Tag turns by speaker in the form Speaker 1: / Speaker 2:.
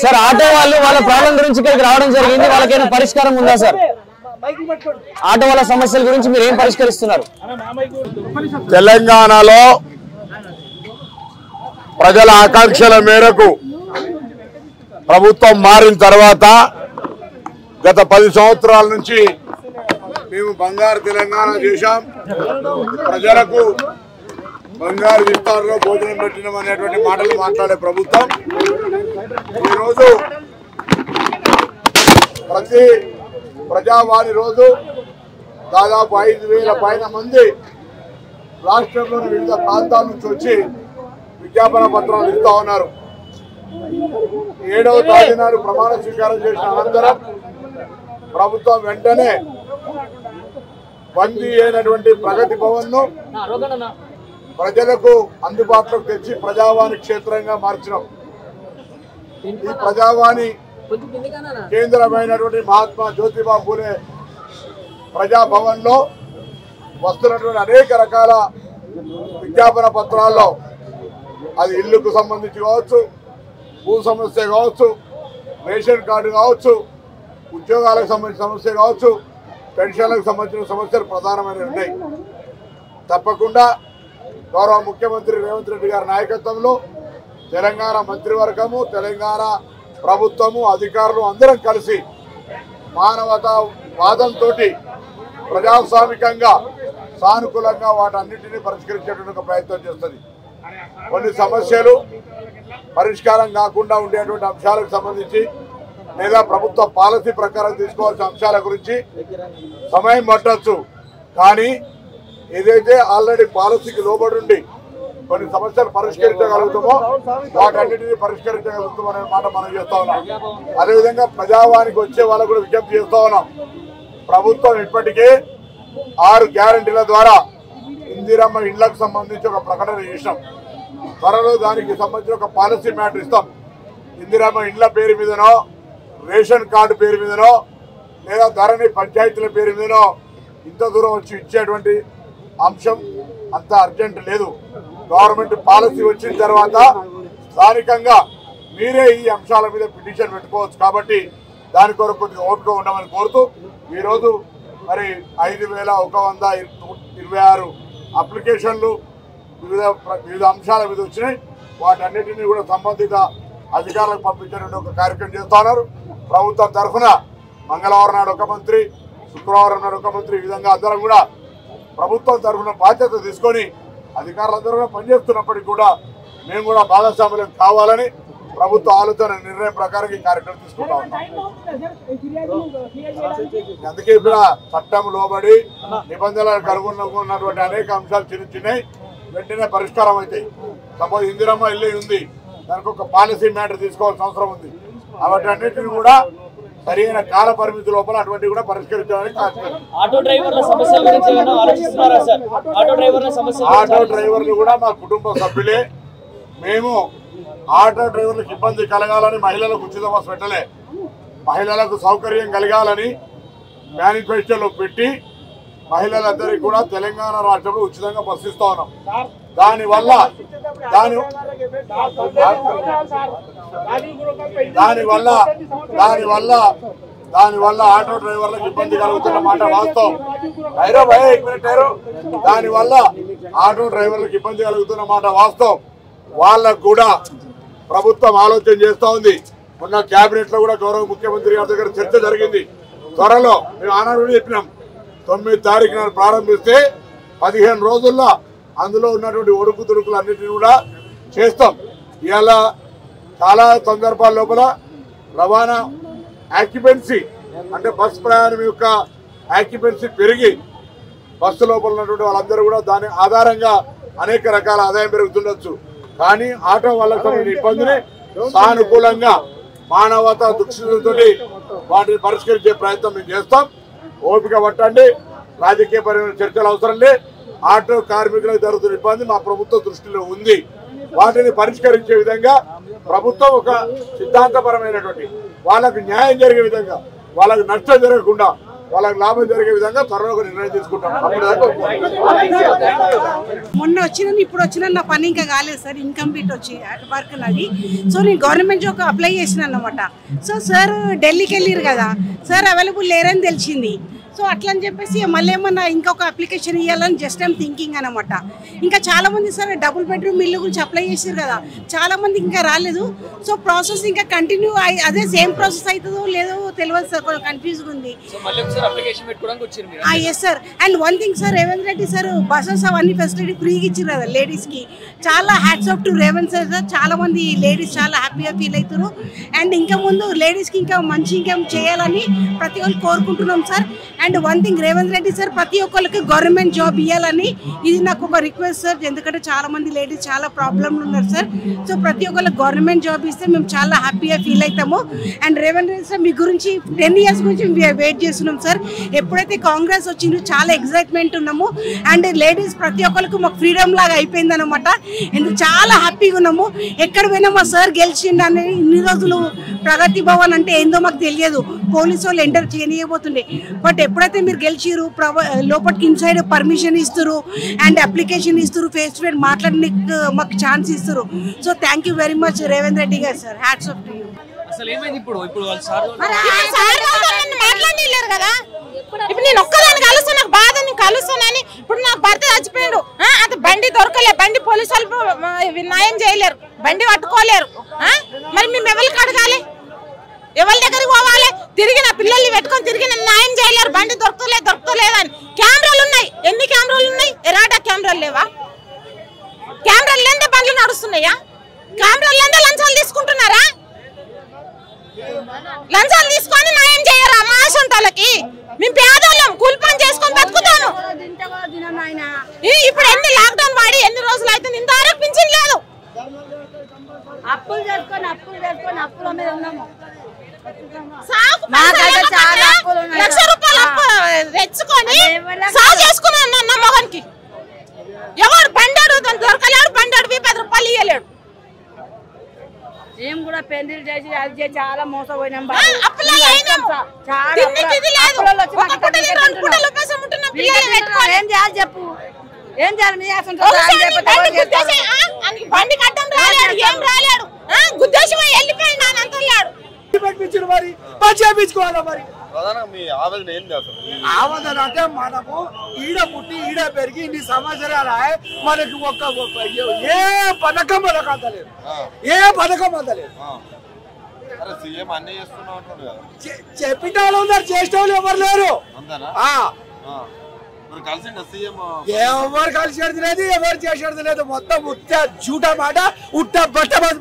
Speaker 1: Sir auto వాళ్ళు వాళ్ళ problem గురించి ఇక్కడికి రావడం జరిగింది, వాళ్ళకైనా పరిష్కారం ఉందా సార్? ఆటో వాళ్ళ సమస్యల గురించి మీరు ఏం పరిష్కరిస్తున్నారు?
Speaker 2: తెలంగాణలో ప్రజల ఆకాంక్షల మేరకు ప్రభుత్వం మారిన తర్వాత గత 10 సంవత్సరాల నుంచి మేము బంగారు తెలంగాణ చేశాం, ప్రజలకు బంగారు విస్తారంలో భోజనం పెట్టినాం అనేటువంటి మాటలు మాట్లాడే ప్రభుత్వం ఈరోజు ప్రతి ప్రజావాణి రోజు దాదాపు 5,000 పైన మంది రాష్ట్రంలోని వివిధ ప్రాంతాల నుంచి వచ్చి విజ్ఞాపన పత్రాలు ఇస్తా ఉన్నారు. 7వ తేదీ నాడు ప్రమాణ స్వీకారం చేసిన అనంతరం ప్రభుత్వం వెంటనే బందీ అయినటువంటి ప్రగతి భవన్ ను ప్రజలకు అందుబాటులోకి తెచ్చి ప్రజావాణి క్షేత్రంగా మార్చినాం. ఈ ప్రజావాణి కేంద్రమైనటువంటి మహాత్మా జ్యోతిబా ఫూలే ప్రజాభవన్ లో వస్తున్నటువంటి అనేక రకాల విజ్ఞాపన పత్రాల్లో అది ఇల్లుకు సంబంధించి కావచ్చు, భూ సమస్య కావచ్చు, రేషన్ కార్డు కావచ్చు, ఉద్యోగాలకు సంబంధించిన సమస్య కావచ్చు, పెన్షన్లకు సంబంధించిన సమస్యలు ప్రధానమైనవి ఉన్నాయి. తప్పకుండా గౌరవ ముఖ్యమంత్రి రేవంత్ రెడ్డి గారి నాయకత్వంలో తెలంగాణ మంత్రివర్గము, తెలంగాణ ప్రభుత్వము, అధికారులు అందరం కలిసి మానవతావాదంతో ప్రజాస్వామికంగా సానుకూలంగా వాటన్నింటినీ పరిష్కరించేటువంటి ప్రయత్నం చేస్తుంది. కొన్ని సమస్యలు పరిష్కారం కాకుండా ఉండేటువంటి అంశాలకు సంబంధించి లేదా ప్రభుత్వ పాలసీ ప్రకారం తీసుకోవాల్సిన అంశాల గురించి సమయం పట్టచ్చు, కానీ ఏదైతే ఆల్రెడీ పాలసీకి లోబడి ఉండి కొన్ని సమస్యలు పరిష్కరించగలుగుతామో వాటన్నిటినీ పరిష్కరించగలుగుతాం అనే మాట మనం చేస్తా ఉన్నాం. అదేవిధంగా ప్రజావానికి వచ్చే వాళ్ళకు కూడా విజ్ఞప్తి చేస్తా ఉన్నాం. ప్రభుత్వం ఇప్పటికే 6 గ్యారంటీల ద్వారా ఇందిరమ్మ ఇళ్లకు సంబంధించి ఒక ప్రకటన చేసినాం. త్వరలో దానికి సంబంధించిన ఒక పాలసీ మ్యాటర్ ఇస్తాం. ఇందిరమ్మ ఇళ్ల పేరు మీదనో, రేషన్ కార్డు పేరు మీదనో, లేదా ధరణి పంచాయతీల పేరు మీదనో ఇంత దూరం వచ్చి ఇచ్చేటువంటి అంశం అంత అర్జెంట్ లేదు. గవర్నమెంట్ పాలసీ వచ్చిన తర్వాత స్థానికంగా మీరే ఈ అంశాల మీద పిటిషన్ పెట్టుకోవచ్చు. కాబట్టి దాని కొరకు కొద్దిగా ఓపిక ఉండమని కోరుతూ ఈరోజు మరి 5,126 అప్లికేషన్లు వివిధ అంశాల మీద వచ్చినాయి. వాటన్నిటినీ కూడా సంబంధిత అధికారులకు పంపించేటువంటి ఒక కార్యక్రమం చేస్తా ఉన్నారు. ప్రభుత్వం తరఫున మంగళవారం నాడు ఒక మంత్రి, శుక్రవారం నాడు ఒక మంత్రి, ఈ విధంగా అందరం కూడా ప్రభుత్వం తరఫున బాధ్యత తీసుకొని అధికారులందరూ కూడా పనిచేస్తున్నప్పటికీ కూడా మేము కూడా భాగస్వామ్యం కావాలని ప్రభుత్వ ఆలోచన నిర్ణయం ప్రకారం ఈ కార్యక్రమం తీసుకుంటా ఉన్నాం. అందుకే ఇప్పుడు చట్టం లోబడి నిబంధనలకు అనుగుణంగా అనేక అంశాలు చిన్నవి వెంటనే పరిష్కారం అవుతాయి. సపోజ్ ఇందిరమ్మ ఇల్లు ఉంది, దానికి ఒక పాలసీ మ్యాటర్ తీసుకోవాల్సిన అవసరం ఉంది. వాటన్నిటిని కూడా సరైన కాల పరిమితి లోపల అటువంటి కూడా పరిష్కరించడానికి
Speaker 1: ఆటో
Speaker 2: డ్రైవర్లు కూడా మా కుటుంబ సభ్యులే. మేము ఆటో డ్రైవర్లకు ఇబ్బంది కలగాలని మహిళలకు ఉచిత బస్సు పెట్టలే, మహిళలకు సౌకర్యం కలగాలని మేనిఫెస్టోలో పెట్టి మహిళలందరికీ కూడా తెలంగాణ రాష్ట్రంలో ఉచితంగా బస్సు ఇస్తా ఉన్నాం. దానివల్ల ఆటో డ్రైవర్లకు ఇబ్బంది కలుగుతున్న మాట వాస్తవం. దానివల్ల ఆటో డ్రైవర్లకు ఇబ్బంది కలుగుతున్న మాట వాస్తవం. వాళ్ళకు కూడా ప్రభుత్వం ఆలోచన చేస్తూ ఉంది. మొన్న కేబినెట్ లో కూడా గౌరవ ముఖ్యమంత్రి గారి దగ్గర చర్చ జరిగింది. త్వరలో మేము ఆనాడు చెప్పినాం 9వ తారీఖు నాడు ప్రారంభిస్తే 15 రోజుల్లో అందులో ఉన్నటువంటి ఒడుకు తుడుకులు అన్నింటినీ కూడా చేస్తాం. ఇలా చాలా సందర్భాల లోపల రవాణా ఆక్యుపెన్సీ అంటే బస్ ప్రయాణం యొక్క ఆక్యుపెన్సీ పెరిగి బస్సు లోపల ఉన్నటువంటి వాళ్ళందరూ కూడా దాని ఆధారంగా అనేక రకాల ఆదాయం పెరుగుతుండొచ్చు. కానీ ఆటో వాళ్ళకు ఇబ్బందిని సానుకూలంగా మానవతా దృక్పథంతో వాటిని పరిష్కరించే ప్రయత్నం మేము చేస్తాం. ఓపిక పట్టండి, రాజకీయపరమైన చర్చలు అవసరం లేదు. ఆటో కార్మికులకు జరుగుతున్న ఇబ్బంది మా ప్రభుత్వ దృష్టిలో ఉంది. వాటిని పరిష్కరించే విధంగా ప్రభుత్వం ఒక సిద్ధాంతపరమైనటువంటి వాళ్ళకు న్యాయం జరిగే విధంగా, వాళ్ళకు నష్టం జరగకుండా వాళ్ళకి లాభం జరిగే విధంగా త్వరలో ఒక నిర్ణయం తీసుకుంటాం.
Speaker 3: మొన్న వచ్చిన ఇప్పుడు వచ్చిన నా పని ఇంకా కాలేదు సార్, ఇన్కంప్లీట్ వచ్చి వర్క్ నాది. సో నేను గవర్నమెంట్ జాబ్ అప్లై చేసిన అన్నమాట. సో సార్ ఢిల్లీకి వెళ్ళారు కదా, సార్ అవైలబుల్ లేరని తెలిసింది. సో అట్లా అని చెప్పేసి మళ్ళీ ఏమన్నా ఇంకొక అప్లికేషన్ ఇవ్వాలని జస్ట్ ఐమ్ థింకింగ్ అనమాట. ఇంకా చాలామంది సార్ డబుల్ బెడ్రూమ్ ఇల్లు గురించి అప్లై చేశారు కదా, చాలామంది ఇంకా రాలేదు. సో ప్రాసెస్ ఇంకా కంటిన్యూ అదే సేమ్ ప్రాసెస్ అవుతుందో లేదో తెలియదు సార్, కొంచెం కన్ఫ్యూజ్గా ఉంది. Yes sir. And one thing sir, Revanth Reddy sir buses అవన్నీ ఫెసిలిటీ ఫ్రీగా ఇచ్చారు కదా లేడీస్కి. చాలా hats off to Revanth sir. చాలా మంది లేడీస్ చాలా హ్యాపీగా ఫీల్ అవుతారు. అండ్ ఇంకా ముందు లేడీస్కి ఇంకా మంచి ఇన్కమ్ చేయాలని ప్రతి ఒక్కరు కోరుకుంటున్నాం sir. And one thing, Revanth Reddy sir ప్రతి ఒక్కరికి గవర్నమెంట్ జాబ్ ఇవ్వాలని ఇది నాకు ఒక రిక్వెస్ట్ సార్. ఎందుకంటే చాలా మంది లేడీస్ చాలా ప్రాబ్లంలు ఉన్నారు సార్. సో ప్రతి ఒక్కరికి గవర్నమెంట్ జాబ్ ఇస్తే మేము చాలా హ్యాపీగా ఫీల్ అవుతాము. అండ్ రేవంత్ రెడ్డి సార్ మీ గురించి 10 years గురించి వెయిట్ చేస్తున్నాం సార్. ఎప్పుడైతే కాంగ్రెస్ వచ్చిందో చాలా ఎక్సైట్మెంట్ ఉన్నాము. అండ్ లేడీస్ ప్రతి ఒక్కరికి మాకు ఫ్రీడమ్ లాగా అయిపోయింది అనమాట. ఎందుకు చాలా హ్యాపీగా ఉన్నాము. ఎక్కడ పోయినా మా సార్ గెలిచిండని ఇన్ని రోజులు ప్రగతి భవన్ అంటే ఏందో మాకు తెలియదు, పోలీసు వాళ్ళు ఎంటర్ చేయనియబోతుండే. బట్ ఎప్పుడైతే మీరు గెలిచిరు లోపలికి ఇన్సైడ్ పర్మిషన్ ఇస్తారు అండ్ అప్లికేషన్ ఇస్తారు, ఫేస్ టు ఫేస్ మాట్లాడడానికి మాకు ఛాన్స్ ఇస్తారు. So thank you very much Revanth Reddy garu sir. Hats off to you.
Speaker 4: మాట్లాడలేరు కదా, ఇప్పుడు నేను ఒక్కదాన్ని కలుస్తాను, నాకు బాధ కలుస్తానని. ఇప్పుడు నా భర్త చచ్చిపోయాడు, అది బండి దొరకలే, బండి పోలీసు వాళ్ళు న్యాయం చేయలేరు, బండి పట్టుకోలేరు. మరి మేము ఎవరికి అడగాలి, ఎవరి దగ్గరికి పోవాలి? తిరిగి నా పిల్లల్ని పెట్టుకొని తిరిగి న్యాయం చేయలేరు, బండి దొరకలేదని. కెమెరాలు ఉన్నాయి, ఎన్ని కెమెరాలు ఉన్నాయి? ఎరాటా కెమెరాలు లేవా? కెమెరాలు లేదే బండ్లు నడుస్తున్నాయా? కెమెరాలు లేదే లంచాలు తీసుకుంటున్నారా? లంచాలు తీసుకొని న్యాయం చేయరా మా సొంతాలకి? మేము పేదోళ్ళం, కూలి పని చేసుకొని బతుకుతాను. ఇప్పుడు ఎన్ని లాక్డౌన్ వాడి ఎన్ని రోజులు అయితే ఇంతవరకు పింఛన్ లేదు.
Speaker 5: అప్పులు చేసుకొని అప్పుల మీద ఉన్నాము.
Speaker 4: లక్ష రూపాయలు అప్పు తెచ్చుకొని సాగు చేసుకున్నాను నా మొగన్కి. ఎవరు బండాడు దొరకలేడు, బండాడు 10 రూపాయలు ఇవ్వలేడు.
Speaker 5: ఏం కూడా పెళ్లిళ్ళు చేసి అది చేసి చాలా మోసపోయినాం. ఏం చేయాలి చెప్పు, ఏం చేయాలి? మీ
Speaker 4: బండి కట్టం రాలేడు, ఏం రాలేడు, గుద్దేశం వెళ్ళిపోయింది అని అంటున్నాడు.
Speaker 6: మరి చేయించుకోవాలా? మరి
Speaker 2: ఆవేదన అంటే మనము ఈడ పుట్టి ఈడ పెరిగి ఇన్ని సంవత్సరాలు మనకి ఏ పథకం మనకు అందలేదు, ఏ పథకం అందలేదు. చెప్పిన వాళ్ళు ఉన్నారు, చేసిన వాళ్ళు ఎవరు లేరు. ఎవరు కలిసేది లేదు, ఎవరు చేసేది లేదు. మొత్తం ఉత్త జూట మాట, ఉట్ట బట్ట మాట.